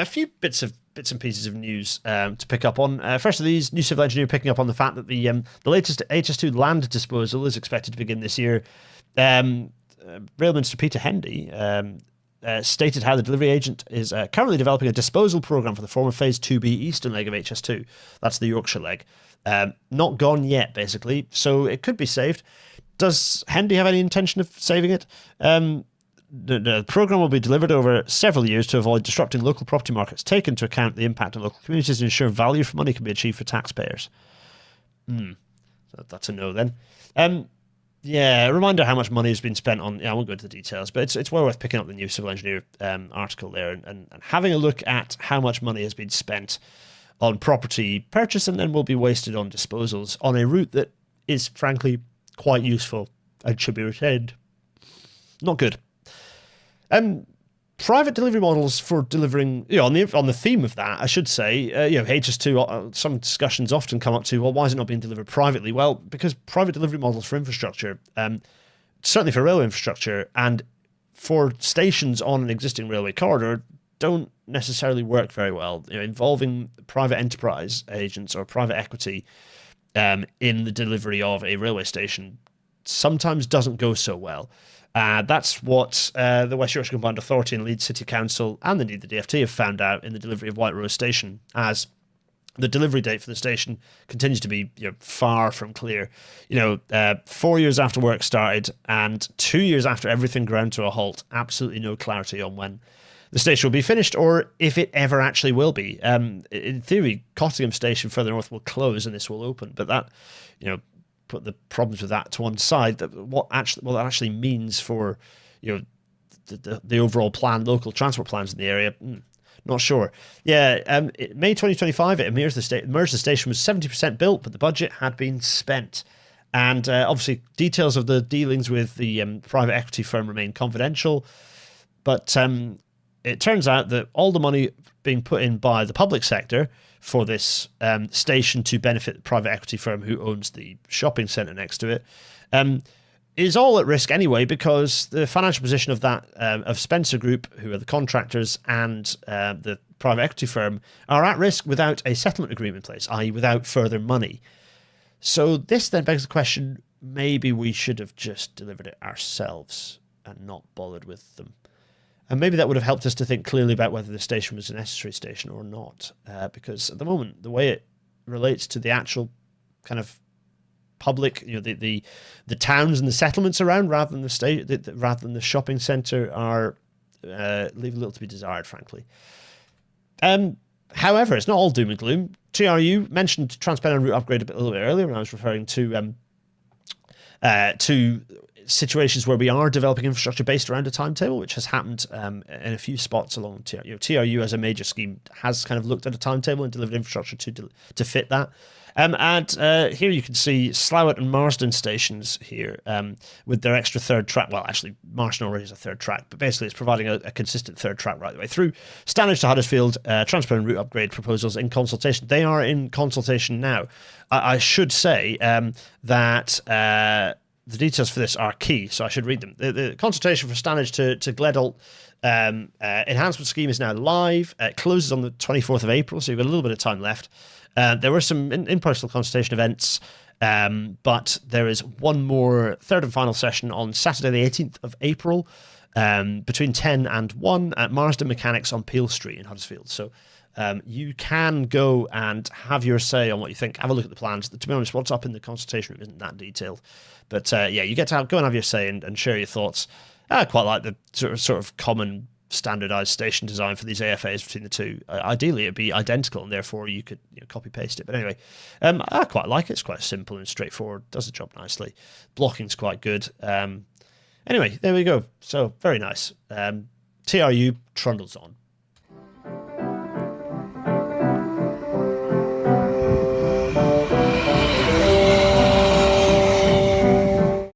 a few bits and pieces of news to pick up on. First of these, new civil engineer picking up on the fact that the latest HS2 land disposal is expected to begin this year. Rail Minister Peter Hendy stated how the delivery agent is currently developing a disposal program for the former Phase 2B eastern leg of HS2. That's the Yorkshire leg. Not gone yet, basically, so it could be saved. Does Hendy have any intention of saving it? The programme will be delivered over several years to avoid disrupting local property markets, take into account the impact on local communities and ensure value for money can be achieved for taxpayers. So that's a no then. Yeah, a reminder how much money has been spent on... Yeah, I won't go into the details, but it's well worth picking up the new civil engineer article there and having a look at how much money has been spent on property purchase and then will be wasted on disposals on a route that is, frankly, quite useful and should be retained. Not good. Private delivery models for delivering, on the theme of that, I should say, HS2, some discussions often come up to, well, why is it not being delivered privately? Well, because private delivery models for infrastructure, certainly for railway infrastructure and for stations on an existing railway corridor, don't necessarily work very well. Involving private enterprise agents or private equity in the delivery of a railway station sometimes doesn't go so well. That's what the West Yorkshire Combined Authority and Leeds City Council and indeed the DFT have found out in the delivery of White Rose Station, as the delivery date for the station continues to be far from clear. 4 years after work started and 2 years after everything ground to a halt, absolutely no clarity on when the station will be finished or if it ever actually will be. In theory, Cottingham Station further north will close and this will open, but that, put the problems with that to one side. That what that actually means for the overall plan, local transport plans in the area, not sure. Yeah, May 2025, it merged the station was 70% built, but the budget had been spent. And obviously, details of the dealings with the private equity firm remain confidential. But it turns out that all the money being put in by the public sector for this station to benefit the private equity firm who owns the shopping centre next to it is all at risk anyway, because the financial position of that of Spencer Group, who are the contractors, and the private equity firm are at risk without a settlement agreement in place, i.e. without further money. So this then begs the question, maybe we should have just delivered it ourselves and not bothered with them. And maybe that would have helped us to think clearly about whether the station was a necessary station or not. Because at the moment, the way it relates to the actual kind of public, the towns and the settlements around, rather than the shopping centre, are leave a little to be desired, frankly. However, it's not all doom and gloom. TRU mentioned transparent route upgrade a little bit earlier when I was referring to situations where we are developing infrastructure based around a timetable, which has happened in a few spots along TRU. TRU as a major scheme has kind of looked at a timetable and delivered infrastructure to fit that. And here you can see Slowett and Marsden stations here with their extra third track. Well, actually, Marsden already has a third track, but basically it's providing a consistent third track right the way through. Stanage to Huddersfield, transparent route upgrade proposals in consultation. They are in consultation now. I should say that the details for this are key, so I should read them. The consultation for Stanage to Gleddalt enhancement scheme is now live. It closes on the 24th of April, so you've got a little bit of time left. There were some in-personal consultation events, but there is one more third and final session on Saturday the 18th of April between 10 and 1 at Marsden Mechanics on Peel Street in Huddersfield. So you can go and have your say on what you think. Have a look at the plans. To be honest, what's up in the consultation room isn't that detailed. But you get to go and have your say and share your thoughts. I quite like the sort of common standardized station design for these AFAs between the two. Ideally, it'd be identical, and therefore you could copy paste it. But anyway, I quite like it. It's quite simple and straightforward. Does the job nicely. Blocking's quite good. Anyway, there we go. So very nice. TRU trundles on.